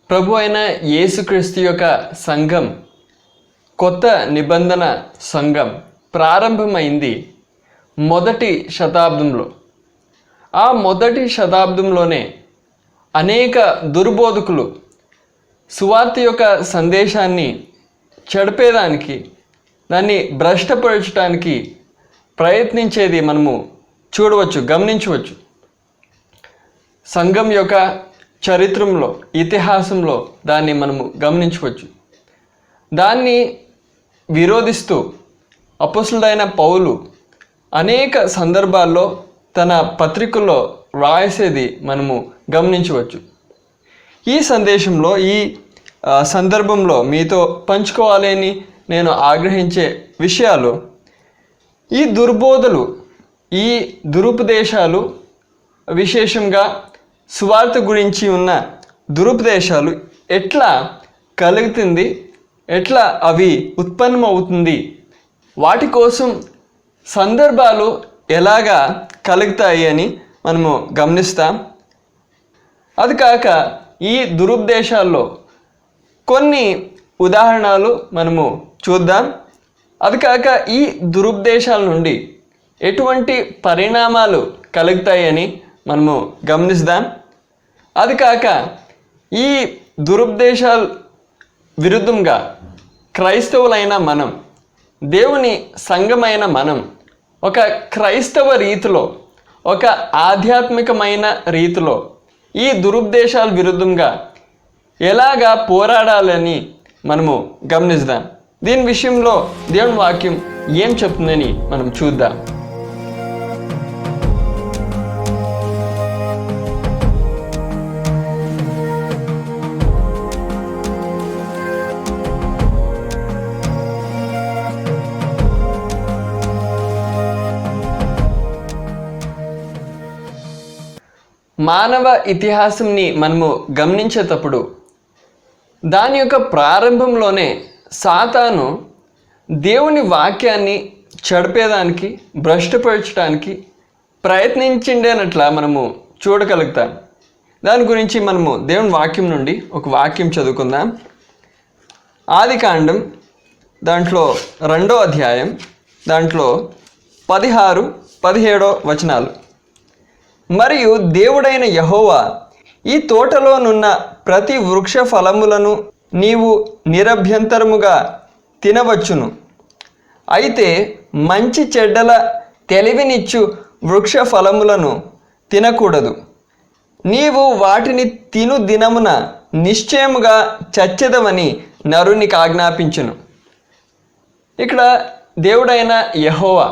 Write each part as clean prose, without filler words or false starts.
ప్రభు అయిన యేసుక్రీస్తు యొక్క సంఘం, కొత్త నిబంధన సంఘం ప్రారంభమైంది మొదటి శతాబ్దంలో. ఆ మొదటి శతాబ్దంలోనే అనేక దుర్బోధకులు సువార్త యొక్క సందేశాన్ని చెడిపేదానికి, దాన్ని భ్రష్టపరచడానికి ప్రయత్నించేది మనము చూడవచ్చు, గమనించవచ్చు. సంఘం యొక్క చరిత్రలో, ఇతిహాసంలో దాన్ని మనము గమనించవచ్చు. దాన్ని విరోధిస్తూ అపోస్తలుడైన పౌలు అనేక సందర్భాల్లో తన పత్రికల్లో రాసేది మనము గమనించవచ్చు. ఈ సందేశంలో, ఈ సందర్భంలో మీతో పంచుకోవాలని నేను ఆగ్రహించే విషయాలు, ఈ దుర్బోధలు, ఈ దురుపదేశాలు, విశేషంగా సువార్త గురించి ఉన్న దురుపదేశాలు ఎట్లా కలుగుతుంది, ఎట్లా అవి ఉత్పన్నమవుతుంది, వాటి కోసం సందర్భాలు ఎలాగా కలుగుతాయి అని మనము గమనిస్తాం. అది కాక ఈ దురుపదేశాల్లో కొన్ని ఉదాహరణలు మనము చూద్దాం. అది కాక ఈ దురుపదేశాల నుండి ఎటువంటి పరిణామాలు కలుగుతాయని మనము గమనిస్తాం. అది కాక ఈ దురుపదేశాల విరుద్ధంగా క్రైస్తవులైన మనం, దేవుని సంఘమైన మనం ఒక క్రైస్తవ రీతిలో, ఒక ఆధ్యాత్మికమైన రీతిలో ఈ దురుపదేశాల విరుద్ధంగా ఎలాగా పోరాడాలని మనము గమనిద్దాం. దీని విషయంలో దేవుని వాక్యం ఏం చెప్తుందని మనం చూద్దాం. మానవ ఇతిహాసంని మనము గమనించేటప్పుడు దాని యొక్క ప్రారంభంలోనే సాతాను దేవుని వాక్యాన్ని చెడిపేదానికి, భ్రష్టపరచడానికి ప్రయత్నించిండేనట్ల మనము చూడగలుగుతాం. దాని గురించి మనము దేవుని వాక్యం నుండి ఒక వాక్యం చదువుకుందాం. ఆదికాండం దాంట్లో 2వ అధ్యాయం, దాంట్లో 16, 17 వచనాలు. మరియు దేవుడైన యెహోవా, ఈ తోటలోనున్న ప్రతి వృక్ష ఫలములను నీవు నిరభ్యంతరముగా తినవచ్చును, అయితే మంచి చెడ్డల తెలివినిచ్చు వృక్ష ఫలములను తినకూడదు. నీవు వాటిని తిను దినమున నిశ్చయముగా చచ్చెదవని నరునికి ఆజ్ఞాపించును. ఇక్కడ దేవుడైన యెహోవా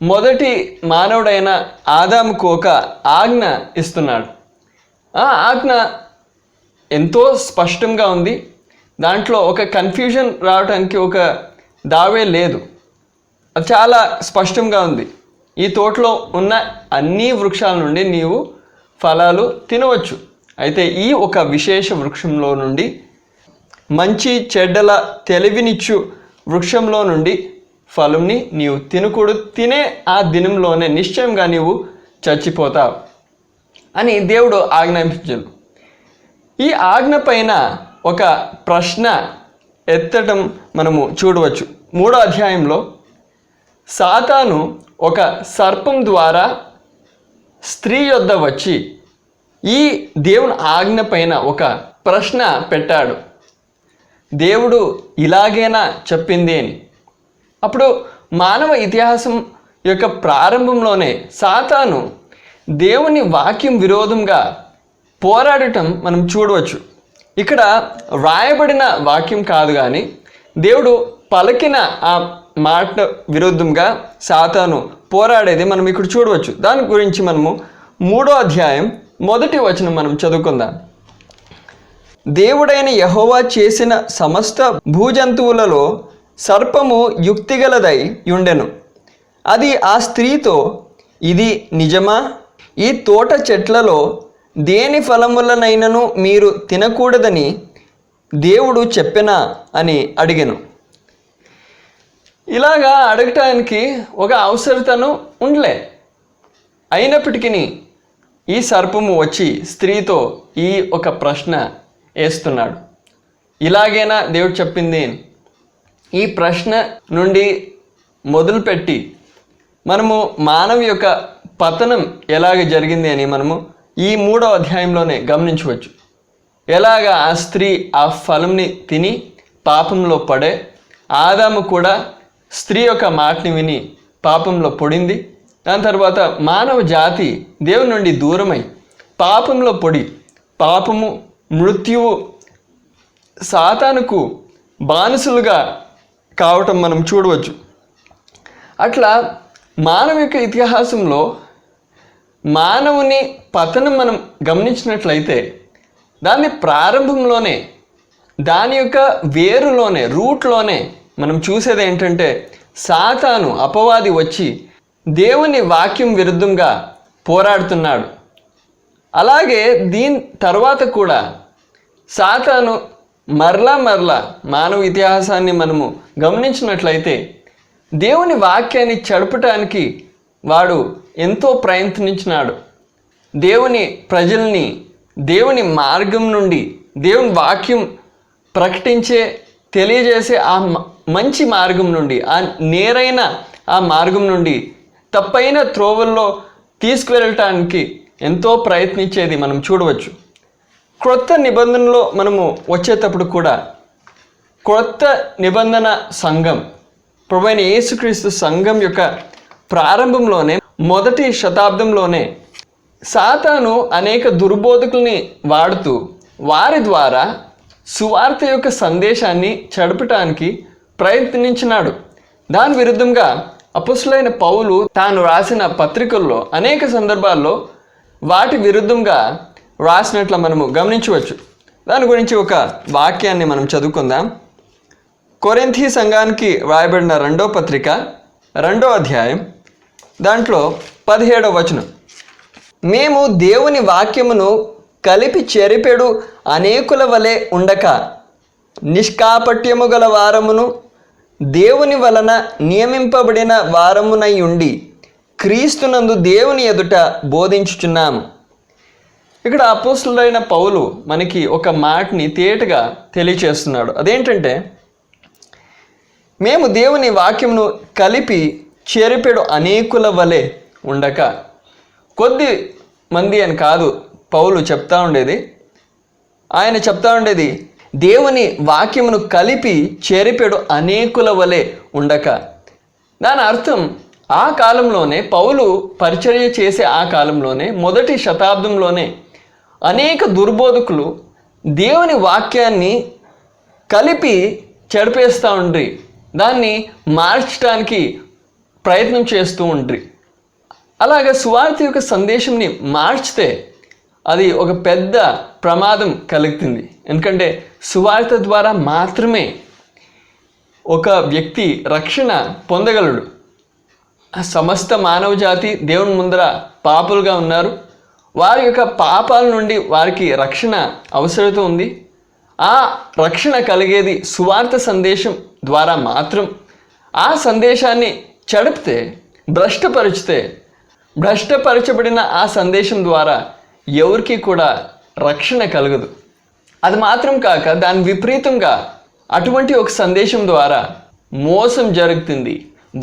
మొదటి మానవుడైన ఆదాముకు ఒక ఆజ్ఞ ఇస్తున్నాడు. ఆ ఆజ్ఞ ఎంతో స్పష్టంగా ఉంది. దాంట్లో ఒక కన్ఫ్యూజన్ రావడానికి ఒక దావే లేదు. అది చాలా స్పష్టంగా ఉంది. ఈ తోటలో ఉన్న అన్ని వృక్షాల నుండి నీవు ఫలాలు తినవచ్చు, అయితే ఈ ఒక విశేష వృక్షంలో నుండి, మంచి చెడ్డల తెలివినిచ్చు వృక్షంలో నుండి ఫలంని నీవు తినకూడదు. తినే ఆ దినంలోనే నిశ్చయంగా నీవు చచ్చిపోతావు అని దేవుడు ఆజ్ఞాపించాడు. ఈ ఆజ్ఞ పైన ఒక ప్రశ్న ఎత్తటం మనము చూడవచ్చు. 3వ అధ్యాయంలో సాతాను ఒక సర్పం ద్వారా స్త్రీ యొద్ద వచ్చి ఈ దేవుని ఆజ్ఞ పైన ఒక ప్రశ్న పెట్టాడు. దేవుడు ఇలాగేనా చెప్పింది అని. అప్పుడు మానవ ఇతిహాసం యొక్క ప్రారంభంలోనే సాతాను దేవుని వాక్యం విరోధంగా పోరాడటం మనం చూడవచ్చు. ఇక్కడ రాయబడిన వాక్యం కాదు, కానీ దేవుడు పలికిన ఆ మాట విరుద్ధంగా సాతాను పోరాడేది మనం ఇక్కడ చూడవచ్చు. దాని గురించి మనము 3వ అధ్యాయం 1వ వచనం మనం చదువుకుందాం. దేవుడైన యెహోవా చేసిన సమస్త భూజంతువులలో సర్పము యుక్తిగలదై ఉండెను. అది ఆ స్త్రీతో, ఇది నిజమా? ఈ తోట చెట్లలో దేని ఫలములనైనను మీరు తినకూడదని దేవుడు చెప్పెనా అని అడిగెను. ఇలాగా అడగటానికి ఒక అవసరతను ఉండలే. అయినప్పటికీ ఈ సర్పము వచ్చి స్త్రీతో ఈ ఒక ప్రశ్న వేస్తున్నాడు. ఇలాగైనా దేవుడు చెప్పింది ఈ ప్రశ్న నుండి మొదలుపెట్టి మనము మానవ యొక్క పతనం ఎలాగ జరిగింది అని మనము ఈ 3వ అధ్యాయంలోనే గమనించవచ్చు. ఎలాగ ఆ స్త్రీ ఆ ఫలంని తిని పాపంలో పడే, ఆదాము కూడా స్త్రీ యొక్క మాటని విని పాపంలో పడింది. దాని తర్వాత మానవ జాతి దేవుని నుండి దూరమై పాపంలో పడి పాపము, మృత్యువు, సాతానుకు బానిసలుగా కావటం మనం చూడవచ్చు. అట్లా మానవ యొక్క ఇతిహాసంలో మానవుని పతనం మనం గమనించినట్లయితే దాని ప్రారంభంలోనే, దాని యొక్క వేరులోనే, రూట్లోనే మనం చూసేది ఏంటంటే సాతాను, అపవాది వచ్చి దేవుని వాక్యం విరుద్ధంగా పోరాడుతున్నాడు. అలాగే దీని తర్వాత కూడా సాతాను మరలా మానవ ఇతిహాసాన్ని మనము గమనించినట్లయితే దేవుని వాక్యాన్ని చెడపటానికి వాడు ఎంతో ప్రయత్నించినాడు. దేవుని ప్రజల్ని దేవుని మార్గం నుండి, దేవుని వాక్యం తెలియజేసే ఆ మంచి మార్గం నుండి, ఆ నేరైన ఆ మార్గం నుండి తప్పైన త్రోవల్లో తీసుకువెళ్ళటానికి ఎంతో ప్రయత్నించేది మనం చూడవచ్చు. క్రొత్త నిబంధనలో మనము వచ్చేటప్పుడు కూడా క్రొత్త నిబంధన సంఘం, ప్రభువైన యేసుక్రీస్తు సంఘం యొక్క ప్రారంభంలోనే, మొదటి శతాబ్దంలోనే సాతాను అనేక దుర్బోధకుల్ని వాడుతూ వారి ద్వారా సువార్త యొక్క సందేశాన్ని చెడపటానికి ప్రయత్నించినాడు. దాని విరుద్ధంగా అపొస్తలుడైన పౌలు తాను రాసిన పత్రికల్లో అనేక సందర్భాల్లో వాటి విరుద్ధంగా రాసినట్లు మనము గమనించవచ్చు. దాని గురించి ఒక వాక్యాన్ని మనం చదువుకుందాం. కొరింథీ సంఘానికి రాయబడిన 2వ పత్రిక 2వ అధ్యాయం, దాంట్లో 17వ వచనం. మేము దేవుని వాక్యమును కలిపి చెరిపెడు అనేకుల వలె ఉండక నిష్కాపట్యము గల వారమును దేవుని వలన నియమింపబడిన వారమునై ఉండి క్రీస్తునందు దేవుని ఎదుట బోధించుచున్నాము. ఇక్కడ అపొస్తలుడైన పౌలు మనకి ఒక మాటని తేటగా తెలియచేస్తున్నాడు. అదేంటంటే, మేము దేవుని వాక్యమును కలిపి చెరిపెడు అనేకుల వలె ఉండక, కొద్ది మంది అని కాదు పౌలు చెప్తా ఉండేది. ఆయన చెప్తా ఉండేది దేవుని వాక్యమును కలిపి చెరిపెడు అనేకుల వలె ఉండక. దాని అర్థం ఆ కాలంలోనే, పౌలు పరిచర్య చేసే ఆ కాలంలోనే, మొదటి శతాబ్దంలోనే అనేక దుర్బోధకులు దేవుని వాక్యాన్ని కలిపి చెడిపేస్తూ ఉండ్రి, దాన్ని మార్చడానికి ప్రయత్నం చేస్తూ ఉండ్రి. అలాగే సువార్త యొక్క సందేశంని మార్చితే అది ఒక పెద్ద ప్రమాదం కలుగుతుంది. ఎందుకంటే సువార్త ద్వారా మాత్రమే ఒక వ్యక్తి రక్షణ పొందగలడు. సమస్త మానవ జాతి దేవుని ముందర పాపులుగా ఉన్నారు. వారి యొక్క పాపాల నుండి వారికి రక్షణ అవసరత ఉంది. ఆ రక్షణ కలిగేది సువార్త సందేశం ద్వారా మాత్రం. ఆ సందేశాన్ని చెడిపితే, భ్రష్టపరచబడిన ఆ సందేశం ద్వారా ఎవరికి కూడా రక్షణ కలగదు. అది మాత్రం కాక దాని విపరీతంగా అటువంటి ఒక సందేశం ద్వారా మోసం జరుగుతుంది,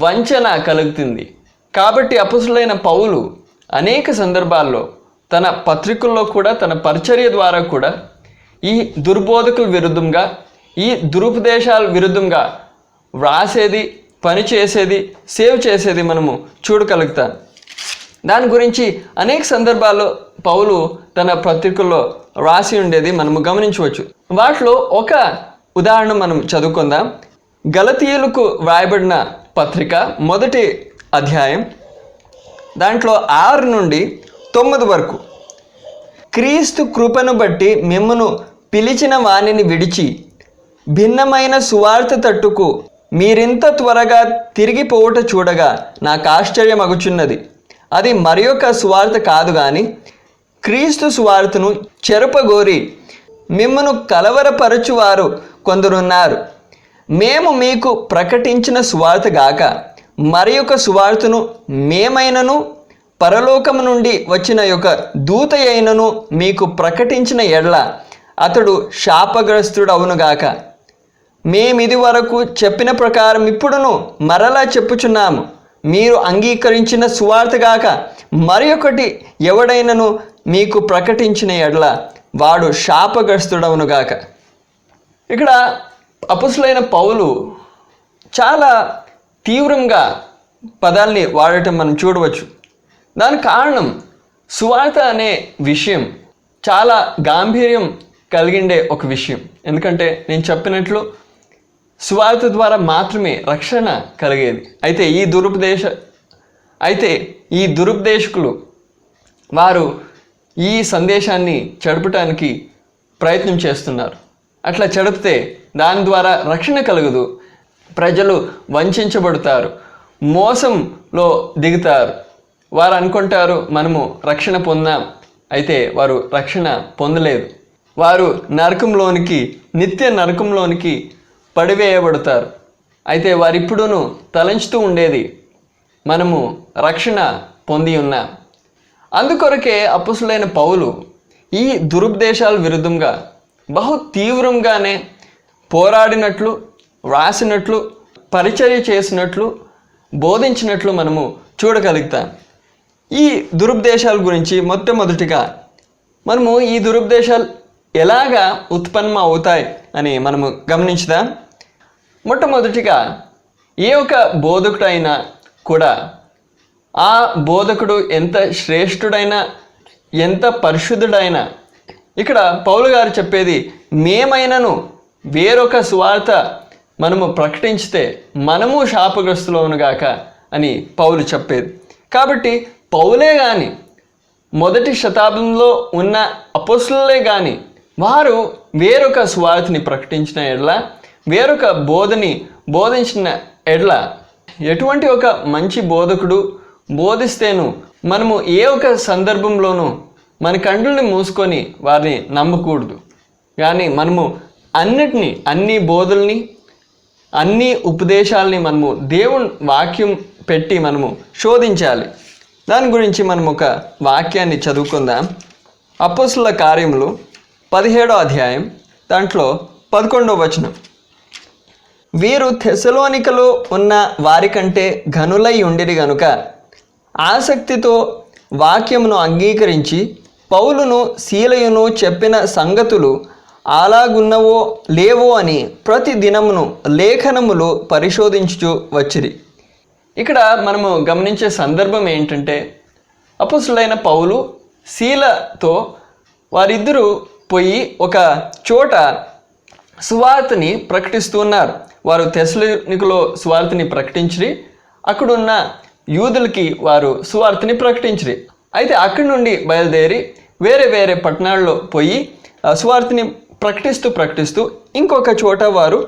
వంచన కలుగుతుంది. కాబట్టి అపొస్తలుడైన పౌలు అనేక సందర్భాల్లో తన పత్రికల్లో కూడా, తన పరిచర్య ద్వారా కూడా ఈ దుర్బోధకుల విరుద్ధంగా, ఈ దురుపదేశాల విరుద్ధంగా వ్రాసేది, పనిచేసేది, సేవ్ చేసేది మనము చూడగలుగుతాం. దాని గురించి అనేక సందర్భాల్లో పౌలు తన పత్రికల్లో రాసి ఉండేది మనము గమనించవచ్చు. వాటిలో ఒక ఉదాహరణ మనం చదువుకుందాం. గలతీయులకు వ్రాయబడిన పత్రిక 1వ అధ్యాయం, దాంట్లో 6 నుండి 9 వరకు. క్రీస్తు కృపను బట్టి మిమ్మును పిలిచిన వానిని విడిచి భిన్నమైన సువార్త తట్టుకు మీరింత త్వరగా తిరిగిపోవుట చూడగా నాకు ఆశ్చర్యమగుచున్నది. అది మరి యొక్క సువార్త కాదు కానీ క్రీస్తు సువార్తను చెరపగోరి మిమ్మును కలవరపరచువారు కొందరున్నారు. మేము మీకు ప్రకటించిన సువార్త గాక మరి యొక్క సువార్తను మేమైనను పరలోకము నుండి వచ్చిన యొక్క దూత అయినను మీకు ప్రకటించిన ఎడల అతడు శాపగ్రస్తుడవునుగాక. మేమిది వరకు చెప్పిన ప్రకారం ఇప్పుడును మరలా చెప్పుచున్నాము, మీరు అంగీకరించిన సువార్తగాక మరి ఒకటి ఎవడైనను మీకు ప్రకటించిన ఎడల వాడు శాపగ్రస్తుడవునుగాక. ఇక్కడ అపొస్తలుడైన పౌలు చాలా తీవ్రంగా పదాల్ని వాడటం మనం చూడవచ్చు. దానికి కారణం సువార్త అనే విషయం చాలా గాంభీర్యం కలిగిండే ఒక విషయం. ఎందుకంటే నేను చెప్పినట్లు సువార్త ద్వారా మాత్రమే రక్షణ కలిగేది. అయితే ఈ దురుపదేశకులు వారు ఈ సందేశాన్ని చెడపటానికి ప్రయత్నం చేస్తున్నారు. అట్లా చెడిపితే దాని ద్వారా రక్షణ కలగదు, ప్రజలు వంచబడతారు, మోసంలో దిగుతారు. వారు అనుకుంటారు మనము రక్షణ పొందాం, అయితే వారు రక్షణ పొందలేదు. వారు నిత్య నరకంలోనికి పడివేయబడతారు. అయితే వారిప్పుడును తలంచుతూ ఉండేది మనము రక్షణ పొంది ఉన్నాం. అందుకొరకే అపొస్తలుడైన పౌలు ఈ దురుపదేశాల విరుద్ధంగా బహు తీవ్రంగానే పోరాడినట్లు, వ్రాసినట్లు, పరిచర్య చేసినట్లు, బోధించినట్లు మనము చూడగలుగుతాం. ఈ దురుపదేశాల గురించి మొట్టమొదటిగా మనము ఈ దురుపదేశాలు ఎలాగా ఉత్పన్నం అవుతాయి అని మనము గమనించుదాం. మొట్టమొదటిగా ఏ ఒక బోధకుడైనా కూడా ఆ బోధకుడు ఎంత శ్రేష్ఠుడైనా, ఎంత పరిశుద్ధుడైనా, ఇక్కడ పౌలు గారు చెప్పేది మేమైనను వేరొక సువార్త మనము ప్రకటించితే మనము శాపగ్రస్తులవునుగాక అని పౌలు చెప్పేది. కాబట్టి పౌలే కానీ, మొదటి శతాబ్దంలో ఉన్న అపొస్తలులే కానీ వారు వేరొక సువార్తని ప్రకటించిన ఎడల, వేరొక బోధించిన ఎడల, ఎటువంటి ఒక మంచి బోధకుడు బోధిస్తేను మనము ఏ ఒక సందర్భంలోనూ మన కండ్లని మూసుకొని వారిని నమ్మకూడదు. కానీ మనము అన్ని బోధల్ని, అన్ని ఉపదేశాలని మనము దేవుని వాక్యం పెట్టి మనము శోధించాలి. దాని గురించి మనం ఒక వాక్యాన్ని చదువుకుందాం. అపొస్తలుల కార్యములు 17వ అధ్యాయం దాంట్లో 11వ వచనం. వీరు థెసలోనికలో ఉన్న వారికంటే ఘనులై ఉండిరి గనుక ఆసక్తితో వాక్యమును అంగీకరించి పౌలును శీలయును చెప్పిన సంగతులు అలాగున్నవో లేవో అని ప్రతి దినమును లేఖనములు పరిశోధించుచు వచ్చిరి. ఇక్కడ మనము గమనించే సందర్భం ఏంటంటే అపొస్తలుడైన పౌలు శీలతో వారిద్దరూ పోయి ఒక చోట సువార్తని ప్రకటిస్తూ ఉన్నారు. వారు థెసలోనికలో సువార్తని ప్రకటించిరి, అక్కడున్న యూదులకి వారు సువార్తని ప్రకటించిరి. అయితే అక్కడి నుండి బయలుదేరి వేరే వేరే పట్టణాల్లో పోయి సువార్తని ప్రకటిస్తూ ఇంకొక చోట వారు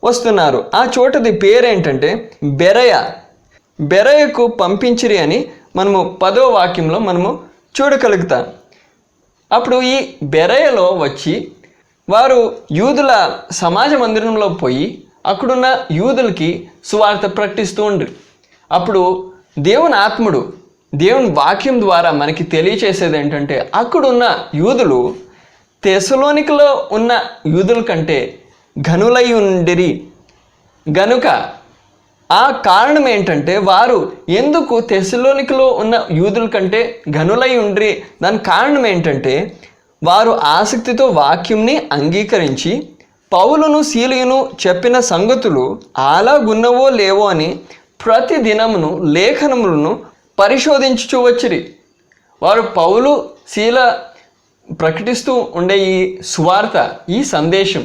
వస్తున్నారు. ఆ చోటది పేరేంటంటే బెరయకు పంపించిరి అని మనము 10వ వాక్యంలో మనము చూడగలుగుతాం. అప్పుడు ఈ బెరయలో వచ్చి వారు యూదుల సమాజ మందిరంలో పోయి అక్కడున్న యూదులకి సువార్త ప్రకటిస్తూ ఉండ్రి. అప్పుడు దేవుని ఆత్ముడు దేవుని వాక్యం ద్వారా మనకి తెలియచేసేది ఏంటంటే అక్కడున్న యూదులు థెసలోనికలో ఉన్న యూదుల కంటే ఘనులై ఉండిరి గనుక, ఆ కారణం ఏంటంటే వారు ఎందుకు థెసలోనికలో ఉన్న యూదుల కంటే ఘనులై ఉండ్రి, దాని కారణం ఏంటంటే వారు ఆసక్తితో వాక్యంని అంగీకరించి పౌలును శీలయును చెప్పిన సంగతులు అలాగున్నవో లేవో అని ప్రతి దినమును లేఖనములను పరిశోధించుచూ వచ్చిరి. వారు పౌలు శీల ప్రకటిస్తూ ఉండే ఈ సువార్త, ఈ సందేశం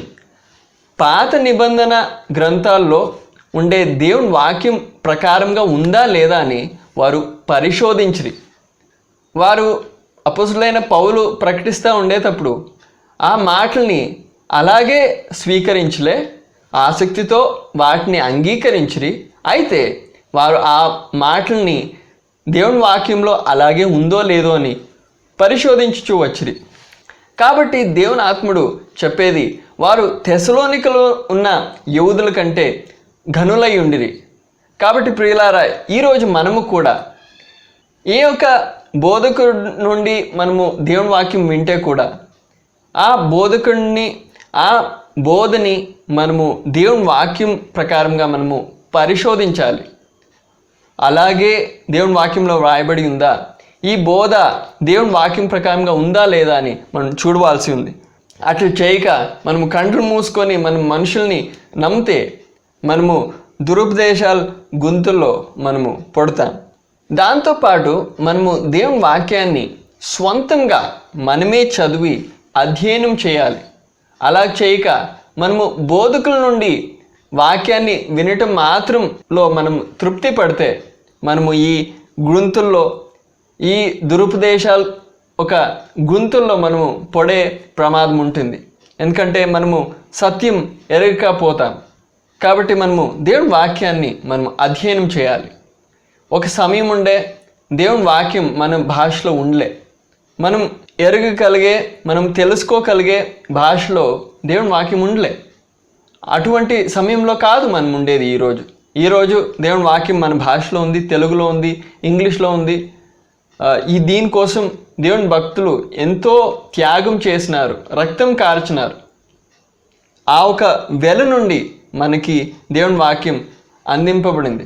పాత నిబంధన గ్రంథాల్లో ఉండే దేవుని వాక్యం ప్రకారంగా ఉందా లేదా అని వారు పరిశోధించిరి. వారు అపొస్తలుడైన పౌలు ప్రకటిస్తూ ఉండేటప్పుడు ఆ మాటల్ని అలాగే స్వీకరించలే, ఆసక్తితో వాటిని అంగీకరించిరి. అయితే వారు ఆ మాటల్ని దేవుని వాక్యంలో అలాగే ఉందో లేదో అని పరిశోధించుచూ వచ్చిరి. కాబట్టి దేవుని ఆత్ముడు చెప్పేది వారు థెసలోనికలో ఉన్న యూదుల కంటే ఘనులై ఉండిరి. కాబట్టి ప్రియులారా, ఈరోజు మనము కూడా ఏ ఒక బోధకుడి నుండి మనము దేవుని వాక్యం వింటే కూడా ఆ బోధకుడిని, ఆ బోధని మనము దేవుని వాక్యం ప్రకారంగా మనము పరిశోధించాలి. అలాగే దేవుని వాక్యంలో వ్రాయబడి ఉందా, ఈ బోధ దేవుని వాక్యం ప్రకారంగా ఉందా లేదా అని మనం చూడవలసి ఉంది. అట్లా చేయక మనము కండ్లు మూసుకొని మనం మనుషుల్ని నమ్మితే మనము దురుపదేశాల గుంతుల్లో మనము పడతాం. దాంతోపాటు మనము దేవుని వాక్యాన్ని స్వంతంగా మనమే చదివి అధ్యయనం చేయాలి. అలా చేయక మనము బోధకుల నుండి వాక్యాన్ని వినటం మాత్రంలో మనం తృప్తి పడితే మనము ఈ గుంతుల్లో, ఈ దురుపదేశాలు ఒక గుంతుల్లో మనము పడే ప్రమాదం ఉంటుంది. ఎందుకంటే మనము సత్యం ఎరగకపోతాం. కాబట్టి మనము దేవుని వాక్యాన్ని మనం అధ్యయనం చేయాలి. ఒక సమయం ఉండే దేవుని వాక్యం మన భాషలో ఉండలే, మనం ఎరగగలిగే, మనం తెలుసుకోగలిగే భాషలో దేవుని వాక్యం ఉండలే. అటువంటి సమయంలో కాదు మనం ఉండేది. ఈరోజు దేవుని వాక్యం మన భాషలో ఉంది, తెలుగులో ఉంది, ఇంగ్లీష్లో ఉంది. దీనికోసం దేవుని భక్తులు ఎంతో త్యాగం చేసినారు, రక్తం కార్చినారు. ఆ ఒక వెల నుండి మనకి దేవుని వాక్యం అందింపబడింది.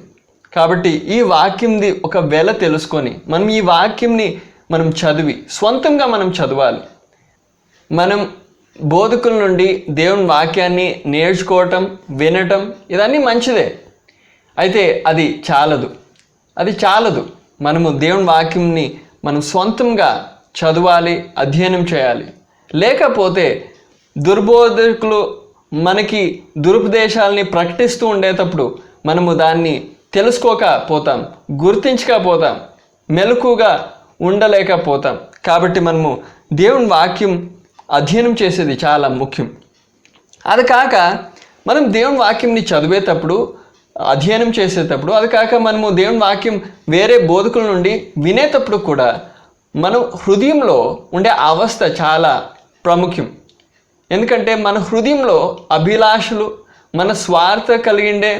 కాబట్టి ఈ వాక్యంది ఒక వెల తెలుసుకొని మనం ఈ వాక్యంని మనం చదివి స్వంతంగా మనం చదవాలి. మనం బోధకుల నుండి దేవుని వాక్యాన్ని నేర్చుకోవటం, వినటం ఇదన్నీ మంచిదే. అయితే అది చాలదు. మనము దేవుని వాక్యంని మనం స్వంతంగా చదవాలి, అధ్యయనం చేయాలి. లేకపోతే దుర్బోధకులు మనకి దురుపదేశాలని ప్రకటిస్తూ ఉండేటప్పుడు మనము దాన్ని తెలుసుకోకపోతాం, గుర్తించకపోతాం, మెలకుగా ఉండలేకపోతాం. కాబట్టి మనము దేవుని వాక్యం అధ్యయనం చేసేది చాలా ముఖ్యం. అది కాక మనం దేవుని వాక్యంని చదివేటప్పుడు, అధ్యయనం చేసేటప్పుడు, అది కాక మనము దేవుని వాక్యం వేరే బోధకుల నుండి వినేటప్పుడు కూడా మనం హృదయంలో ఉండే అవస్థ చాలా ప్రాముఖ్యం. ఎందుకంటే మన హృదయంలో అభిలాషలు, మన స్వార్థ కలిగిండే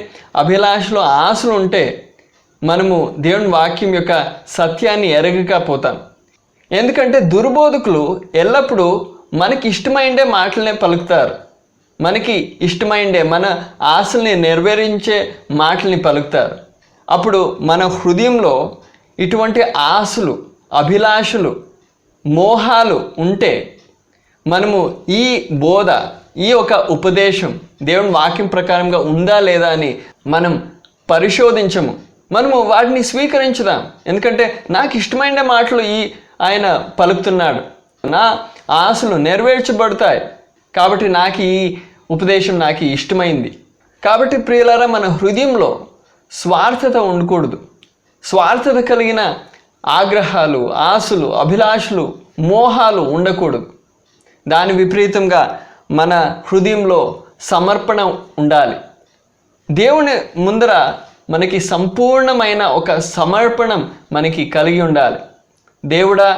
అభిలాషలు, ఆశలు ఉంటే మనము దేవుని వాక్యం యొక్క సత్యాన్ని ఎరగకపోతాం. ఎందుకంటే దుర్బోధకులు ఎల్లప్పుడూ మనకి ఇష్టమైండే మాటలనే పలుకుతారు, మనకి ఇష్టమైండే మన ఆశల్ని నెరవేరించే మాటల్ని పలుకుతారు. అప్పుడు మన హృదయంలో ఇటువంటి ఆశలు, అభిలాషలు, మోహాలు ఉంటే మనము ఈ బోధ, ఈ ఒక ఉపదేశం దేవుని వాక్యం ప్రకారంగా ఉందా లేదా అని మనం పరిశోధించము. మనము వాటిని స్వీకరించుదాం. ఎందుకంటే నాకు ఇష్టమైన మాటలు ఆయన పలుకుతున్నాడు, నా ఆశలు నెరవేర్చబడతాయి, కాబట్టి నాకు ఈ ఉపదేశం నాకు ఇష్టమైంది. కాబట్టి ప్రియులారా, మన హృదయంలో స్వార్థత ఉండకూడదు. స్వార్థత కలిగిన ఆగ్రహాలు, ఆశలు, అభిలాషలు, మోహాలు ఉండకూడదు. దాని విపరీతంగా మన హృదయంలో సమర్పణ ఉండాలి. దేవుని ముందర మనకి సంపూర్ణమైన ఒక సమర్పణం మనకి కలిగి ఉండాలి. దేవుడా,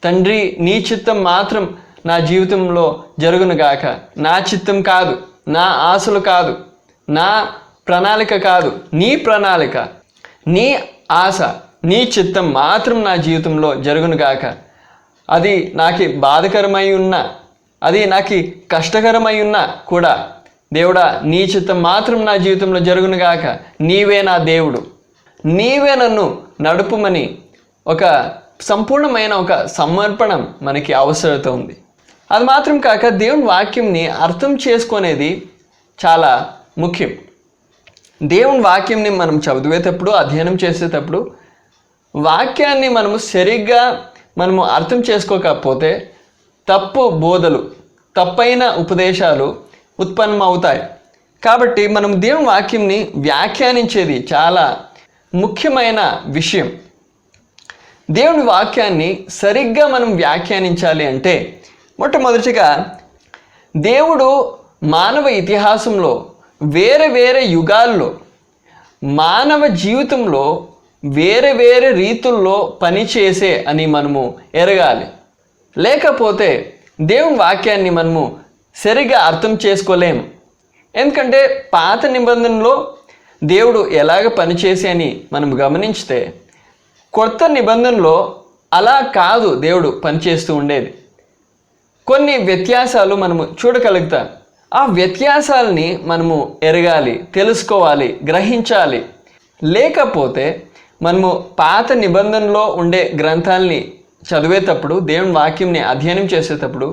తండ్రి, నీ చిత్తం మాత్రం నా జీవితంలో జరుగునుగాక. నా చిత్తం కాదు, నా ఆశలు కాదు, నా ప్రణాళిక కాదు, నీ ప్రణాళిక, నీ ఆశ, నీ చిత్తం మాత్రం నా జీవితంలో జరుగునుగాక. అది నాకు బాధకరమై ఉన్నా, అది నాకు కష్టకరమై ఉన్నా కూడా దేవుడా, నీ చిత్తం మాత్రం నా జీవితంలో జరుగునుగాక. నీవే నా దేవుడు, నీవే నన్ను నడుపుమని ఒక సంపూర్ణమైన ఒక సమర్పణం మనకి అవసరత ఉంది. అది మాత్రం కాక దేవుని వాక్యంని అర్థం చేసుకునేది చాలా ముఖ్యం. దేవుని వాక్యంని మనం చదివేటప్పుడు, అధ్యయనం చేసేటప్పుడు వాక్యాన్ని మనము సరిగ్గా మనము అర్థం చేసుకోకపోతే తప్పు బోధలు, తప్పైన ఉపదేశాలు ఉత్పన్నమవుతాయి. కాబట్టి మనం దేవుని వాక్యంని వ్యాఖ్యానించేది చాలా ముఖ్యమైన విషయం. దేవుని వాక్యాన్ని సరిగ్గా మనం వ్యాఖ్యానించాలి అంటే మొట్టమొదటిగా దేవుడు మానవ ఇతిహాసంలో వేరే వేరే యుగాల్లో మానవ జీవితంలో వేరే వేరే రీతుల్లో పనిచేసే అని మనము ఎరగాలి. లేకపోతే దేవుని వాక్యాన్ని మనము సరిగ్గా అర్థం చేసుకోలేము. ఎందుకంటే పాత నిబంధనలో దేవుడు ఎలాగ పనిచేసి అని మనం గమనించితే కొత్త నిబంధనలో అలా కాదు దేవుడు పనిచేస్తూ ఉండేది. కొన్ని వ్యత్యాసాలు మనము చూడగలుగుతాం. ఆ వ్యత్యాసాలని మనము ఎరగాలి, తెలుసుకోవాలి, గ్రహించాలి. లేకపోతే మనము పాత నిబంధనలో ఉండే గ్రంథాలని చదివేటప్పుడు, దేవుని వాక్యంని అధ్యయనం చేసేటప్పుడు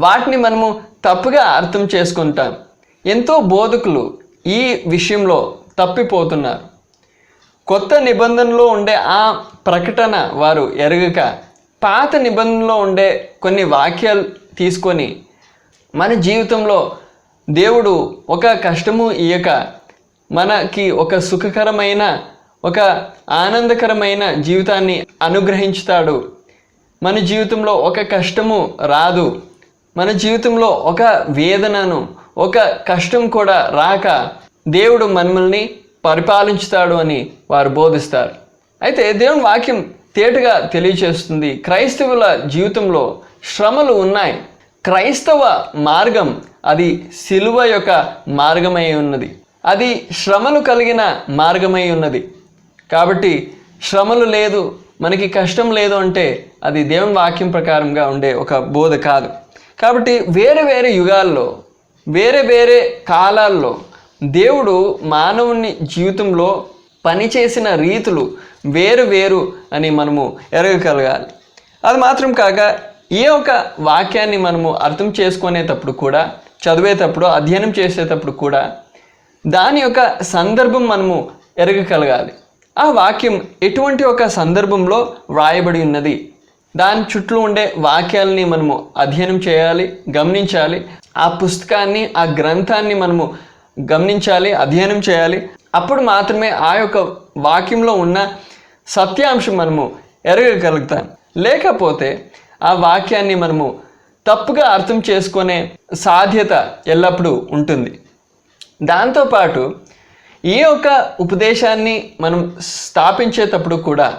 వాటిని మనము తప్పుగా అర్థం చేసుకుంటాం. ఎంతో బోధకులు ఈ విషయంలో తప్పిపోతున్నారు. కొత్త నిబంధనలో ఉండే ఆ ప్రకటన వారు ఎరగక పాత నిబంధనలో ఉండే కొన్ని వాక్యాలు తీసుకొని మన జీవితంలో దేవుడు ఒక కష్టము ఇయ్యక మనకి ఒక సుఖకరమైన, ఒక ఆనందకరమైన జీవితాన్ని అనుగ్రహించుతాడు. మన జీవితంలో ఒక కష్టము రాదు, మన జీవితంలో ఒక వేదనను, ఒక కష్టం కూడా రాక దేవుడు మనల్ని పరిపాలించుతాడు అని వారు బోధిస్తారు. అయితే దేవుని వాక్యం తేటగా తెలియచేస్తుంది, క్రైస్తవుల జీవితంలో శ్రమలు ఉన్నాయి. క్రైస్తవ మార్గం అది సిలువ యొక్క మార్గమై ఉన్నది, అది శ్రమలు కలిగిన మార్గమై ఉన్నది. కాబట్టి శ్రమలు లేదు, మనకి కష్టం లేదు అంటే అది దేవుని వాక్యం ప్రకారంగా ఉండే ఒక బోధ కాదు. కాబట్టి వేరే వేరే యుగాల్లో, వేరే వేరే కాలాల్లో దేవుడు మానవుని జీవితంలో పనిచేసిన రీతులు వేరు వేరు అని మనము ఎరగగలగాలి. అది మాత్రం కాక ఏ ఒక వాక్యాన్ని మనము అర్థం చేసుకునేటప్పుడు కూడా, చదివేటప్పుడు, అధ్యయనం చేసేటప్పుడు కూడా దాని యొక్క సందర్భం మనము ఎరగగలగాలి. ఆ వాక్యం ఎటువంటి ఒక సందర్భంలో వ్రాయబడి ఉన్నది, దాని చుట్టూ ఉండే వాక్యాలని మనము అధ్యయనం చేయాలి, గమనించాలి. ఆ పుస్తకాన్ని, ఆ గ్రంథాన్ని మనము గమనించాలి, అధ్యయనం చేయాలి. అప్పుడు మాత్రమే ఆ యొక్క వాక్యంలో ఉన్న సత్యాంశం మనము ఎరగగలుగుతాం. లేకపోతే ఆ వాక్యాన్ని మనము తప్పుగా అర్థం చేసుకునే సాధ్యత ఎల్లప్పుడూ ఉంటుంది. దాంతోపాటు ఈ యొక్క ఉపదేశాన్ని మనం స్థాపించేటప్పుడు కూడా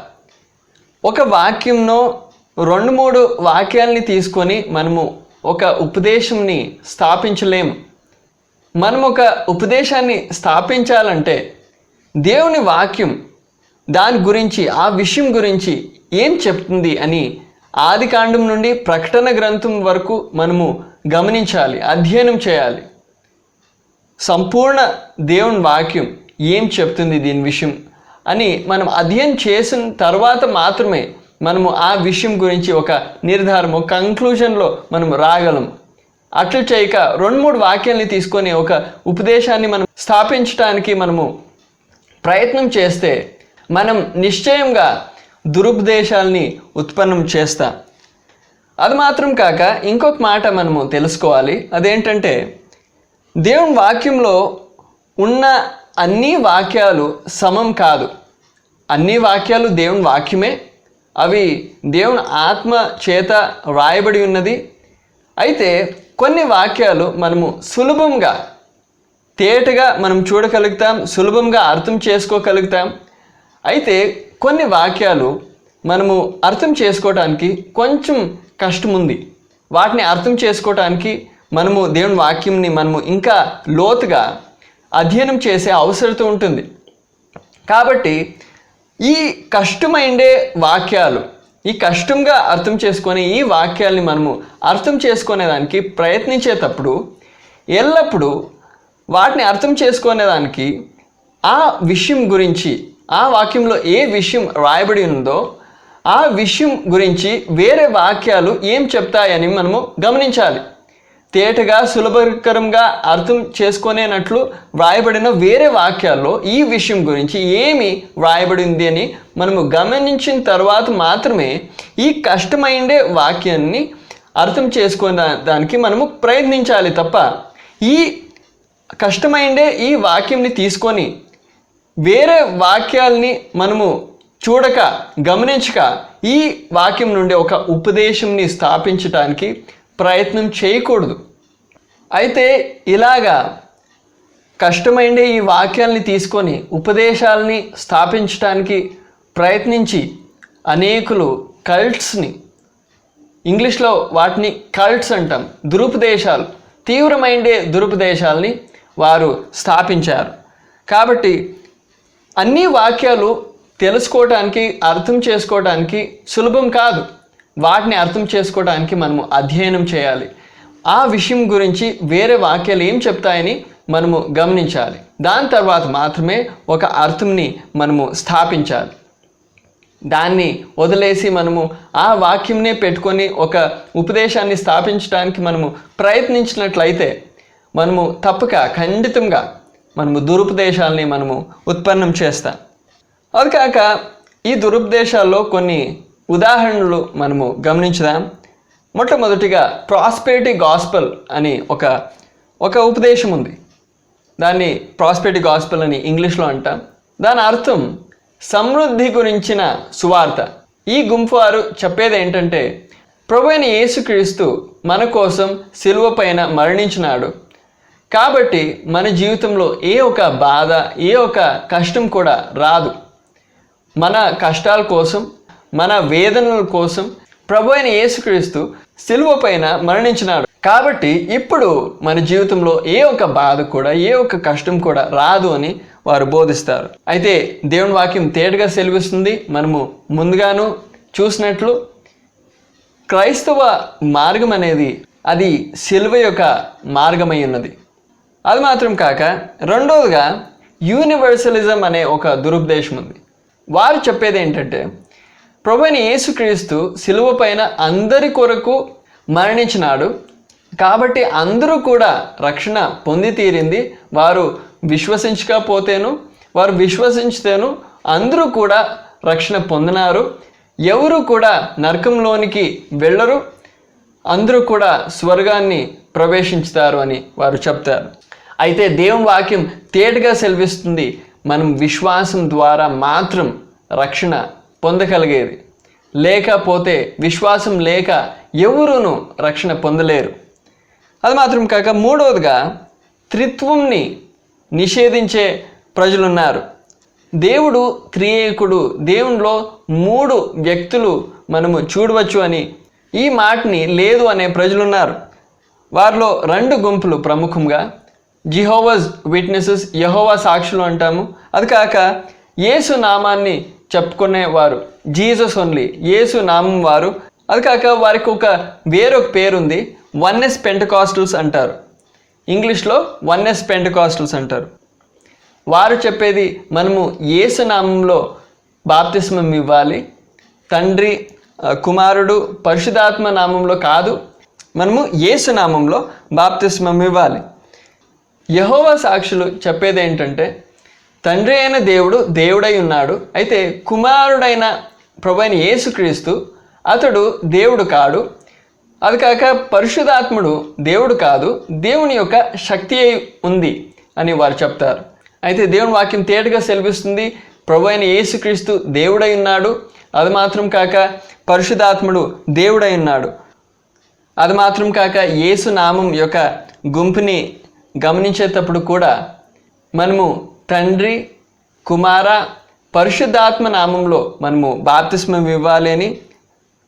ఒక వాక్యంలో 2-3 వాక్యాలని తీసుకొని మనము ఒక ఉపదేశంని స్థాపించలేము. మనం ఒక ఉపదేశాన్ని స్థాపించాలంటే దేవుని వాక్యం దాని గురించి, ఆ విషయం గురించి ఏం చెప్తుంది అని ఆదికాండం నుండి ప్రకటన గ్రంథం వరకు మనము గమనించాలి, అధ్యయనం చేయాలి. సంపూర్ణ దేవుని వాక్యం ఏం చెప్తుంది దీని విషయం అని మనం అధ్యయనం చేసిన తర్వాత మాత్రమే మనము ఆ విషయం గురించి ఒక నిర్ధారము, కంక్లూజన్లో మనం రాగలం. అట్లు చేయక 2-3 వాక్యాలని తీసుకొని ఒక ఉపదేశాన్ని మనం స్థాపించడానికి మనము ప్రయత్నం చేస్తే మనం నిశ్చయంగా దురుపదేశాలని ఉత్పన్నం చేస్తాం. అది మాత్రం కాక ఇంకొక మాట మనము తెలుసుకోవాలి. అదేంటంటే దేవుని వాక్యంలో ఉన్న అన్ని వాక్యాలు సమం కాదు. అన్ని వాక్యాలు దేవుని వాక్యమే, అవి దేవుని ఆత్మ చేత వ్రాయబడి ఉన్నది. అయితే కొన్ని వాక్యాలు మనము సులభంగా, తేటగా మనం చూడగలుగుతాం, సులభంగా అర్థం చేసుకోగలుగుతాం. అయితే కొన్ని వాక్యాలు మనము అర్థం చేసుకోవటానికి కొంచెం కష్టం ఉంది. వాటిని అర్థం చేసుకోవటానికి మనము దేవుని వాక్యంని మనము ఇంకా లోతుగా అధ్యయనం చేసే అవసరం ఉంటుంది. కాబట్టి ఈ కష్టమైండే వాక్యాలు, ఈ కష్టంగా అర్థం చేసుకొని ఈ వాక్యాల్ని మనము అర్థం చేసుకునేదానికి ప్రయత్నించేటప్పుడు ఎల్లప్పుడూ వాటిని అర్థం చేసుకునేదానికి ఆ విషయం గురించి, ఆ వాక్యంలో ఏ విషయం రాయబడి ఉందో ఆ విషయం గురించి వేరే వాక్యాలు ఏం చెప్తాయని మనము గమనించాలి. తేటగా, సులభకరంగా అర్థం చేసుకునేనట్లు వ్రాయబడిన వేరే వాక్యాల్లో ఈ విషయం గురించి ఏమి వ్రాయబడింది అని మనము గమనించిన తర్వాత మాత్రమే ఈ కష్టమైండే వాక్యాన్ని అర్థం చేసుకునే దానికి మనము ప్రయత్నించాలి తప్ప, ఈ కష్టమైండే ఈ వాక్యంని తీసుకొని వేరే వాక్యాల్ని మనము చూడక, గమనించక ఈ వాక్యం నుండి ఒక ఉపదేశంని స్థాపించడానికి ప్రయత్నం చేయకూడదు. అయితే ఇలాగా కష్టమైండే ఈ వాక్యాల్ని తీసుకొని ఉపదేశాలని స్థాపించడానికి ప్రయత్నించి అనేకులు కల్ట్స్ని, ఇంగ్లీష్లో వాటిని కల్ట్స్ అంటాం, దురుపదేశాలు, తీవ్రమైండే దురుపదేశాలని వారు స్థాపించారు. కాబట్టి అన్ని వాక్యాలు తెలుసుకోవటానికి, అర్థం చేసుకోవడానికి సులభం కాదు. వాటిని అర్థం చేసుకోవడానికి మనము అధ్యయనం చేయాలి, ఆ విషయం గురించి వేరే వాక్యాలు ఏం చెప్తాయని మనము గమనించాలి. దాని తర్వాత మాత్రమే ఒక అర్థంని మనము స్థాపించాలి. దాన్ని వదిలేసి మనము ఆ వాక్యంనే పెట్టుకొని ఒక ఉపదేశాన్ని స్థాపించడానికి మనము ప్రయత్నించినట్లయితే మనము తప్పక ఖండితంగా మనము దురుపదేశాలని మనము ఉత్పన్నం చేస్తాం. అది కాక ఈ దురుపదేశాల్లో కొన్ని ఉదాహరణలు మనము గమనించుదాం. మొట్టమొదటిగా ప్రాస్పెరిటీ గాస్పెల్ అని ఒక ఉపదేశం ఉంది. దాన్ని ప్రాస్పెరిటీ గాస్పెల్ అని ఇంగ్లీష్లో అంటాం. దాని అర్థం సమృద్ధి గురించిన సువార్త. ఈ గుంపు వారు చెప్పేది ఏంటంటే, ప్రభువైన యేసుక్రీస్తు మన కోసం సిలువ పైన మరణించినాడు కాబట్టి మన జీవితంలో ఏ ఒక బాధ, ఏ ఒక కష్టం కూడా రాదు. మన కష్టాల కోసం, మన వేదనల కోసం ప్రభువైన యేసుక్రీస్తు సిలువ పైన మరణించినాడు కాబట్టి ఇప్పుడు మన జీవితంలో ఏ ఒక బాధ కూడా, ఏ ఒక కష్టం కూడా రాదు అని వారు బోధిస్తారు. అయితే దేవుని వాక్యం తేటగా సెలవిస్తుంది. మనము ముందుగాను చూసినట్లు క్రైస్తవ మార్గం అనేది అది సిలువ యొక్క మార్గమై ఉన్నది. అది మాత్రం కాక రెండవదిగా యూనివర్సలిజం అనే ఒక దురుపదేశం ఉంది. వారు చెప్పేది ఏంటంటే, ప్రభువైన యేసుక్రీస్తు సిలువ పైన అందరి కొరకు మరణించినాడు కాబట్టి అందరూ కూడా రక్షణ పొంది తీరింది. వారు విశ్వసించకపోతేను, వారు విశ్వసించితేను అందరూ కూడా రక్షణ పొందినారు. ఎవరు కూడా నరకంలోనికి వెళ్ళరు, అందరూ కూడా స్వర్గాన్ని ప్రవేశించుతారు అని వారు చెప్తారు. అయితే దేవుని వాక్యం తేటగా సెలవిస్తుంది, మనం విశ్వాసం ద్వారా మాత్రం రక్షణ పొందగలిగేది. లేకపోతే విశ్వాసం లేక ఎవరునూ రక్షణ పొందలేరు. అది మాత్రం కాక మూడవదిగా త్రిత్వంని నిషేధించే ప్రజలున్నారు. దేవుడు త్రియేకుడు, దేవునిలో 3 వ్యక్తులు మనము చూడవచ్చు అని ఈ మాటని లేదు అనే ప్రజలున్నారు. వారిలో 2 గుంపులు ప్రముఖంగా జెహోవాస్ విట్నెసెస్, యెహోవా సాక్షులు అంటాము. అది కాక యేసు నామాన్ని చెప్పుకునేవారు, జీసస్ ఓన్లీ, యేసు నామం వారు. అది కాక వారికి వేరొక పేరుంది, వన్నెస్ పెంటకాస్టల్స్ అంటారు. ఇంగ్లీష్లో వన్నెస్ పెంటకాస్టల్స్ అంటారు. వారు చెప్పేది మనము యేసు నామంలో బాప్తిస్మం ఇవ్వాలి, తండ్రి, కుమారుడు, పరిశుద్ధాత్మ నామంలో కాదు, మనము యేసు నామంలో బాప్తిస్మం ఇవ్వాలి. యెహోవా సాక్షులు చెప్పేది ఏంటంటే, తండ్రి అయిన దేవుడు దేవుడై ఉన్నాడు, అయితే కుమారుడైన ప్రభువైన యేసుక్రీస్తు అతడు దేవుడు కాడు. అది కాక పరిశుద్ధాత్ముడు దేవుడు కాదు, దేవుని యొక్క శక్తి అయి ఉంది అని వారు చెప్తారు. అయితే దేవుని వాక్యం తేటగా సెలవిస్తుంది, ప్రభువైన యేసుక్రీస్తు దేవుడై ఉన్నాడు. అది మాత్రం కాక పరిశుద్ధాత్ముడు దేవుడై ఉన్నాడు. అది మాత్రం కాక యేసు నామం యొక్క గుంపుని గమనించేటప్పుడు కూడా మనము తండ్రి, కుమార, పరిశుద్ధాత్మ నామంలో మనము బాప్తిస్మం ఇవ్వాలి అని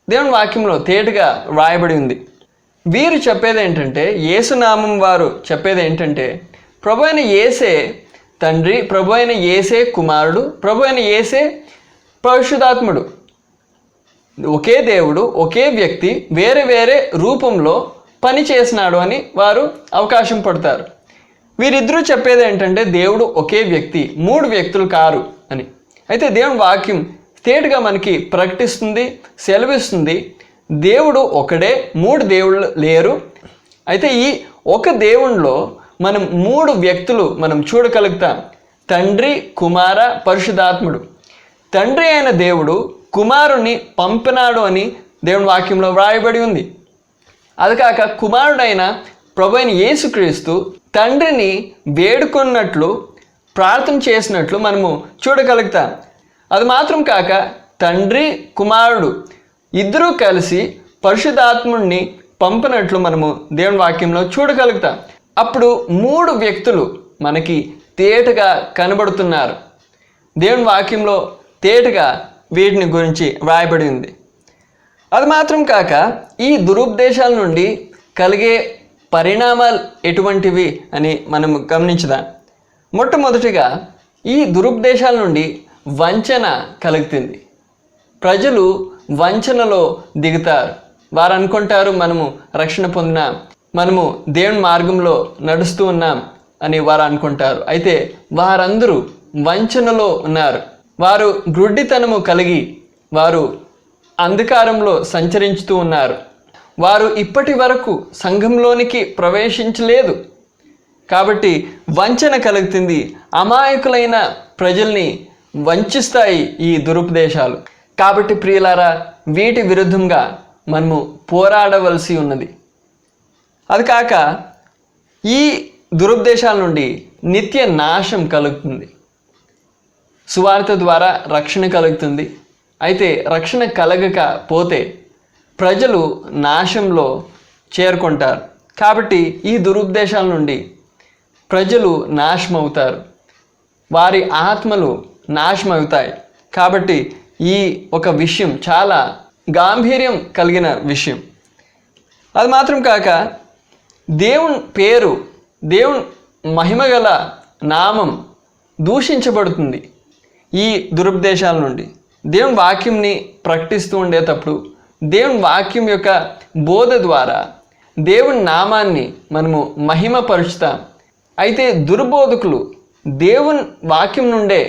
దేవుని వాక్యంలో తేటగా వ్రాయబడి ఉంది. వీరు చెప్పేది ఏంటంటే, యేసునామం వారు చెప్పేది ఏంటంటే, ప్రభువైన యేసే తండ్రి, ప్రభువైన యేసే కుమారుడు, ప్రభువైన యేసే పరిశుద్ధాత్ముడు, ఒకే దేవుడు, ఒకే వ్యక్తి వేరే వేరే రూపంలో పని చేసినాడు అని వారు అవకాశం పడతారు. వీరిద్దరూ చెప్పేది ఏంటంటే, దేవుడు ఒకే వ్యక్తి, 3 వ్యక్తులు కారు అని. అయితే దేవుని వాక్యం తేటగా మనకి ప్రకటిస్తుంది, సెలవిస్తుంది, దేవుడు ఒకడే, 3 దేవుళ్ళు లేరు. అయితే ఈ ఒక దేవునిలో మనం 3 వ్యక్తులు మనం చూడగలుగుతాం, తండ్రి, కుమార, పరిశుద్ధాత్ముడు. తండ్రి అయిన దేవుడు కుమారుని పంపినాడు అని దేవుని వాక్యంలో వ్రాయబడి ఉంది. అది కాక కుమారుడైన ప్రభువైన యేసుక్రీస్తు తండ్రిని వేడుకున్నట్లు, ప్రార్థన చేసినట్లు మనము చూడగలుగుతాం. అది మాత్రం కాక తండ్రి, కుమారుడు ఇద్దరూ కలిసి పరిశుద్ధాత్ముడిని పంపినట్లు మనము దేవుని వాక్యంలో చూడగలుగుతాం. అప్పుడు 3 వ్యక్తులు మనకి తేటగా కనబడుతున్నారు. దేవుని వాక్యంలో తేటగా వీటిని గురించి వ్రాయబడి ఉంది. అది మాత్రం కాక ఈ దురుపదేశాల నుండి కలిగే పరిణామాలు ఎటువంటివి అని మనం గమనించుదాం. మొట్టమొదటిగా ఈ దురుపదేశాల నుండి వంచన కలుగుతుంది. ప్రజలు వంచనలో దిగుతారు. వారు అనుకుంటారు మనము రక్షణ పొందిన, మనము దేవుని మార్గంలో నడుస్తూ ఉన్నాం అని వారు అనుకుంటారు. అయితే వారందరూ వంచనలో ఉన్నారు. వారు గ్రుడ్డితనము కలిగి వారు అంధకారంలో సంచరించుతూ ఉన్నారు. వారు ఇప్పటి వరకు సంఘంలోనికి ప్రవేశించలేదు. కాబట్టి వంచన కలుగుతుంది. అమాయకులైన ప్రజల్ని వంచిస్తాయి ఈ దురుపదేశాలు. కాబట్టి ప్రియులారా, వీటి విరుద్ధంగా మనము పోరాడవలసి ఉన్నది. అది కాక ఈ దురుపదేశాల నుండి నిత్య నాశం కలుగుతుంది. సువార్త ద్వారా రక్షణ కలుగుతుంది. అయితే రక్షణ కలగకపోతే ప్రజలు నాశంలో చేరుకుంటారు. కాబట్టి ఈ దురుపదేశాల నుండి ప్రజలు నాశమవుతారు, వారి ఆత్మలు నాశమవుతాయి. కాబట్టి ఈ ఒక విషయం చాలా గాంభీర్యం కలిగిన విషయం. అది మాత్రం కాక దేవుని పేరు, దేవుని మహిమగల నామం దూషించబడుతుంది ఈ దురుపదేశాల నుండి. దేవుని వాక్యంని ప్రకటిస్తూ ఉండేటప్పుడు దేవుని వాక్యం యొక్క బోధ ద్వారా దేవుని నామాన్ని మనము మహిమపరుచుతాం. అయితే దుర్బోధకులు దేవుని వాక్యం నుండే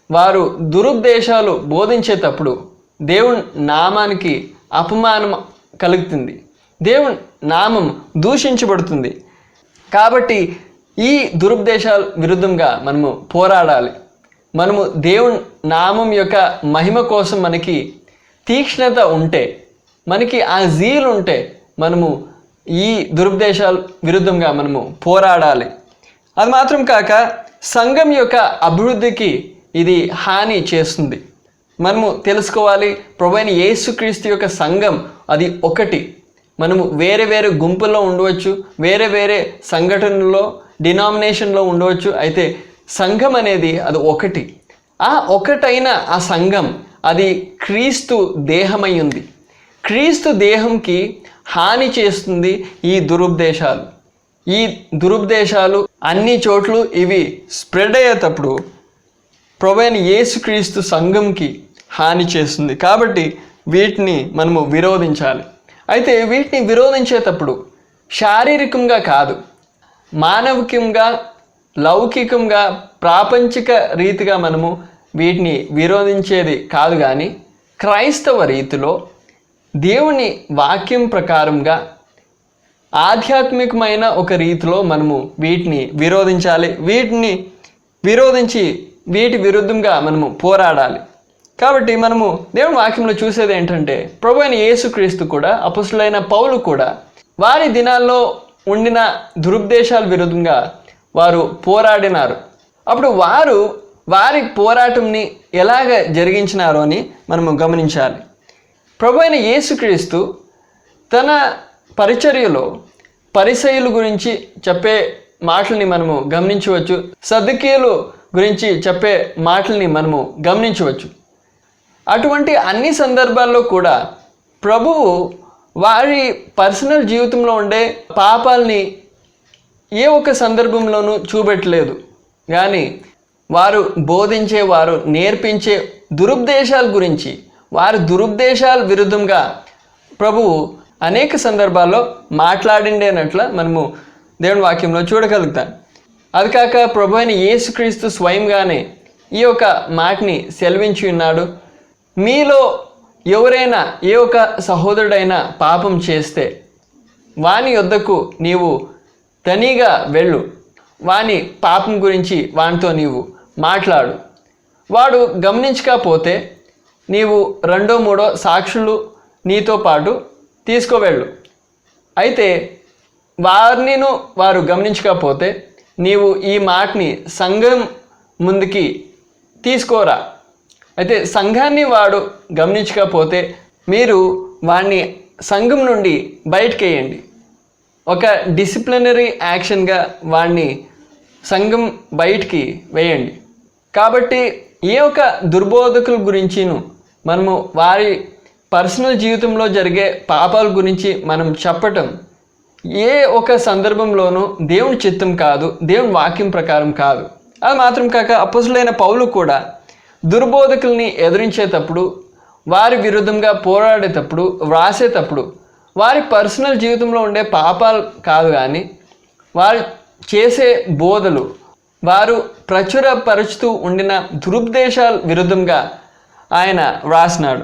వారు దురుపదేశాలు బోధించేటప్పుడు దేవుని నామానికి అపమానం కలుగుతుంది, దేవుని నామం దూషించబడుతుంది. కాబట్టి ఈ దురుపదేశాల విరుద్ధంగా మనము పోరాడాలి. మనము దేవుని నామం యొక్క మహిమ కోసం మనకి తీక్ష్ణత ఉంటే, మనకి ఆ జీల్ ఉంటే మనము ఈ దురుపదేశాల విరుద్ధంగా మనము పోరాడాలి. అది మాత్రం కాక సంఘం యొక్క అభివృద్ధికి ఇది హాని చేస్తుంది. మనము తెలుసుకోవాలి, ప్రభువైన యేసుక్రీస్తు యొక్క సంఘం అది ఒకటి. మనము వేరే వేరే గుంపుల్లో ఉండవచ్చు, వేరే వేరే సంఘటనలో డినామినేషన్లో ఉండవచ్చు. అయితే సంఘం అనేది అది ఒకటి. ఆ ఒకటైన ఆ సంఘం అది క్రీస్తు దేహమై ఉంది. క్రీస్తు దేహంకి హాని చేస్తుంది ఈ దురుపదేశాలు. ఈ దురుపదేశాలు అన్ని చోట్ల ఇవి స్ప్రెడ్ అయ్యేటప్పుడు ప్రభువైన యేసుక్రీస్తు సంఘంకి హాని చేస్తుంది. కాబట్టి వీటిని మనము విరోధించాలి. అయితే వీటిని విరోధించేటప్పుడు శారీరకంగా కాదు, మానవికంగా, లౌకికంగా, ప్రాపంచిక రీతిగా మనము వీటిని విరోధించేది కాదు, కానీ క్రైస్తవ రీతిలో దేవుని వాక్యం ప్రకారంగా ఆధ్యాత్మికమైన ఒక రీతిలో మనము వీటిని విరోధించాలి. వీటిని విరోధించి వీటి విరుద్ధంగా మనము పోరాడాలి. కాబట్టి మనము దేవుని వాక్యంలో చూసేది ఏంటంటే, ప్రభువైన యేసుక్రీస్తు కూడా, అపొస్తలుడైన పౌలు కూడా వారి దినాల్లో ఉండిన దురుపదేశాల విరుద్ధంగా వారు పోరాడినారు. అప్పుడు వారి పోరాటంని ఎలాగ జరిగించినారో అని మనము గమనించాలి. ప్రభువైన యేసుక్రీస్తు తన పరిచర్యలో పరిసయ్యుల గురించి చెప్పే మాటల్ని మనము గమనించవచ్చు, సద్దుకీయుల గురించి చెప్పే మాటల్ని మనము గమనించవచ్చు. అటువంటి అన్ని సందర్భాల్లో కూడా ప్రభువు వారి పర్సనల్ జీవితంలో ఉండే పాపాలని ఏ ఒక్క సందర్భంలోనూ చూపెట్టలేదు. కానీ వారు బోధించే, వారు నేర్పించే దురుపదేశాల గురించి, వారి దురుపదేశాల విరుద్ధంగా ప్రభువు అనేక సందర్భాల్లో మాట్లాడిండేనట్ల మనము దేవుని వాక్యంలో చూడగలుగుతాం. అది కాక ప్రభు అయిన యేసుక్రీస్తు స్వయంగానే ఈ యొక్క మాటని సెలవించి ఉన్నాడు. మీలో ఎవరైనా ఏ ఒక సహోదరుడైనా పాపం చేస్తే వాని యొద్దకు నీవు తనిగా వెళ్ళు, వాని పాపం గురించి వానితో నీవు మాట్లాడు. వాడు గమనించకపోతే నీవు 2-3 సాక్షులు నీతో పాటు తీసుకువెళ్ళు. అయితే వారు గమనించకపోతే నీవు ఈ మాటని సంఘం ముందుకి తీసుకోరా. అయితే సంఘాన్ని వాడు గమనించకపోతే మీరు వాడిని సంఘం నుండి బయటకేయండి. ఒక డిసిప్లినరీ యాక్షన్గా వాడిని సంఘం బయటికి వేయండి. కాబట్టి ఏ ఒక దుర్బోధకుల గురించిను మనము వారి పర్సనల్ జీవితంలో జరిగే పాపాల గురించి మనం చెప్పటం ఏ ఒక సందర్భంలోనూ దేవుని చిత్తం కాదు, దేవుని వాక్యం ప్రకారం కాదు. అది మాత్రం కాక అపొస్తలుడైన పౌలు కూడా దుర్బోధకుల్ని ఎదిరించేటప్పుడు, వారి విరుద్ధంగా పోరాడేటప్పుడు, వ్రాసేటప్పుడు వారి పర్సనల్ జీవితంలో ఉండే పాపాలు కాదు, కానీ వారు చేసే బోధలు, వారు ప్రచురపరుచుతూ ఉండిన దురుపదేశాల విరుద్ధంగా ఆయన వ్రాసినాడు.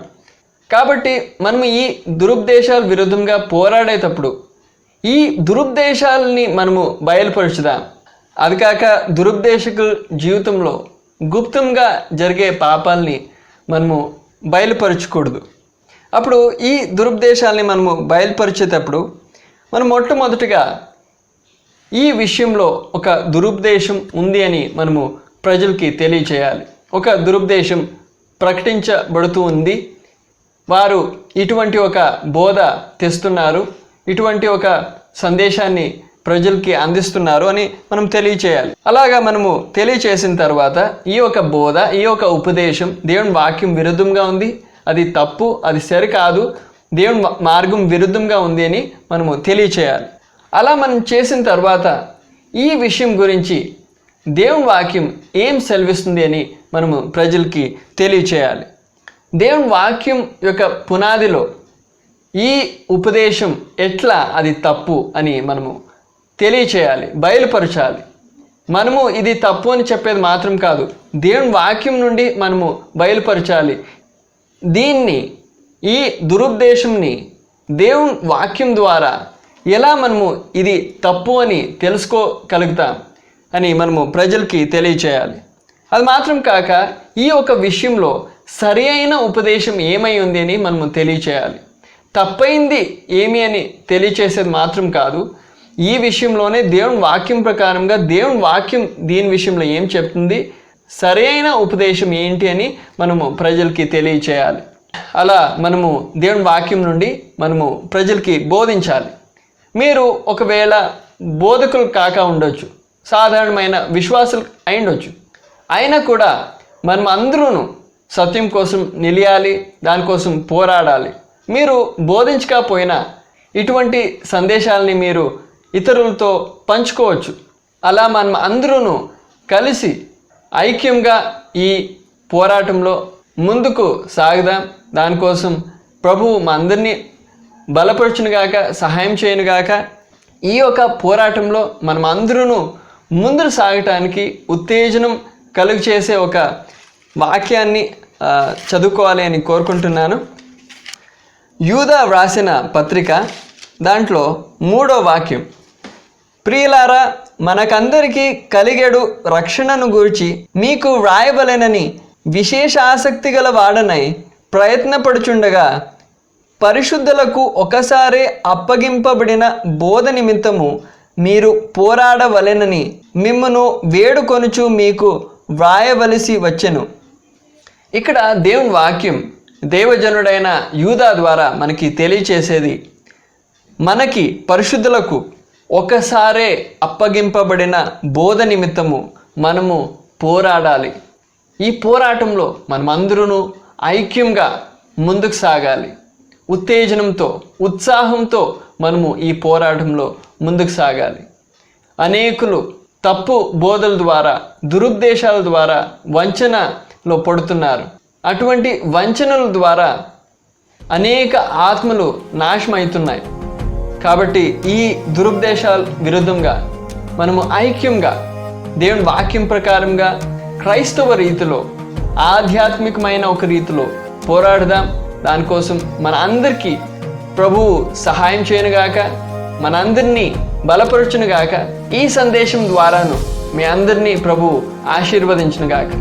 కాబట్టి మనం ఈ దురుపదేశాల విరుద్ధంగా పోరాడేటప్పుడు ఈ దురుపదేశాలని మనము బయలుపరచుదాం. అది కాక దురుపదేశకుల జీవితంలో గుప్తంగా జరిగే పాపాలని మనము బయలుపరచకూడదు. అప్పుడు ఈ దురుపదేశాలని మనము బయలుపరిచేటప్పుడు మనం మొట్టమొదటిగా ఈ విషయంలో ఒక దురుపదేశం ఉంది అని మనము ప్రజలకి తెలియచేయాలి. ఒక దురుపదేశం ప్రకటించబడుతూ ఉంది, వారు ఇటువంటి ఒక బోధ తెస్తున్నారు, ఇటువంటి ఒక సందేశాన్ని ప్రజలకి అందిస్తున్నారు అని మనం తెలియచేయాలి. అలాగా మనము తెలియచేసిన తర్వాత ఈ యొక్క బోధ, ఈ యొక్క ఉపదేశం దేవుని వాక్యం విరుద్ధంగా ఉంది, అది తప్పు, అది సరికాదు, దేవుని మార్గం విరుద్ధంగా ఉంది అని మనము తెలియచేయాలి. అలా మనం చేసిన తర్వాత ఈ విషయం గురించి దేవుని వాక్యం ఏం సెలవిస్తుంది అని మనము ప్రజలకి తెలియచేయాలి. దేవుని వాక్యం యొక్క పునాదిలో ఈ ఉపదేశం ఎట్లా అది తప్పు అని మనము తెలియచేయాలి, బయలుపరచాలి. మనము ఇది తప్పు అని చెప్పేది మాత్రం కాదు, దేవుని వాక్యం నుండి మనము బయలుపరచాలి. దీన్ని, ఈ దురుపదేశంని దేవుని వాక్యం ద్వారా ఎలా మనము ఇది తప్పు అని తెలుసుకోగలుగుతాం అని మనము ప్రజలకి తెలియచేయాలి. అది మాత్రం కాక ఈ ఒక విషయంలో సరి అయిన ఉపదేశం ఏమై ఉంది అని మనము తెలియచేయాలి. తప్పైంది ఏమి అని తెలియచేసేది మాత్రం కాదు, ఈ విషయంలోనే దేవుని వాక్యం ప్రకారంగా దేవుని వాక్యం దీని విషయంలో ఏం చెప్తుంది, సరి అయిన ఉపదేశం ఏంటి అని మనము ప్రజలకి తెలియచేయాలి. అలా మనము దేవుని వాక్యం నుండి మనము ప్రజలకి బోధించాలి. మీరు ఒకవేళ బోధకులు కాక ఉండొచ్చు, సాధారణమైన విశ్వాసులు అయి ఉండొచ్చు, అయినా కూడా మనం అందరూ సత్యం కోసం నిలియాలి, దానికోసం పోరాడాలి. మీరు బోధించకపోయినా ఇటువంటి సందేశాలని మీరు ఇతరులతో పంచుకోవచ్చు. అలా మనం అందరూ కలిసి ఐక్యంగా ఈ పోరాటంలో ముందుకు సాగుదాం. దానికోసం ప్రభువు మా అందరినీ బలపరచునుగాక, సహాయం చేయనుగాక. ఈ యొక్క పోరాటంలో మనం అందరూ ముందుకు సాగటానికి ఉత్తేజనం కలుగు చేసే ఒక వాక్యాన్ని చదువుకోవాలి అని కోరుకుంటున్నాను. యూదా వ్రాసిన పత్రిక దాంట్లో 3వ వాక్యం, ప్రియులారా, మనకందరికీ కలిగెడు రక్షణను గూర్చి మీకు వ్రాయవలెనని విశేష ఆసక్తి గల వాడనై ప్రయత్నపడుచుండగా పరిశుద్ధులకు ఒకసారి అప్పగింపబడిన బోధ నిమిత్తము మీరు పోరాడవలెనని మిమ్మును వేడుకొనుచు మీకు వ్రాయవలసి వచ్చెను. ఇక్కడ దేవుని వాక్యం దేవజనుడైన యూదా ద్వారా మనకి తెలియచేసేది, మనకి పరిశుద్ధులకు ఒకసారే అప్పగింపబడిన బోధ నిమిత్తము మనము పోరాడాలి. ఈ పోరాటంలో మనమందరూ ఐక్యంగా ముందుకు సాగాలి. ఉత్తేజనంతో, ఉత్సాహంతో మనము ఈ పోరాటంలో ముందుకు సాగాలి. అనేకులు తప్పు బోధల ద్వారా, దురుపదేశాల ద్వారా వంచనలో పడుతున్నారు. అటువంటి వంచనల ద్వారా అనేక ఆత్మలు నాశనమవుతున్నాయి. కాబట్టి ఈ దురుపదేశాల విరుద్ధంగా మనము ఐక్యంగా దేవుని వాక్యం ప్రకారంగా క్రైస్తవ రీతిలో, ఆధ్యాత్మికమైన ఒక రీతిలో పోరాడదాం. దానికోసం మన అందరికీ ప్రభువు సహాయం చేయనుగాక, మనందరినీ బలపరచునుగాక. ఈ సందేశం ద్వారాను మీ అందరినీ ప్రభువు ఆశీర్వదించునుగాక.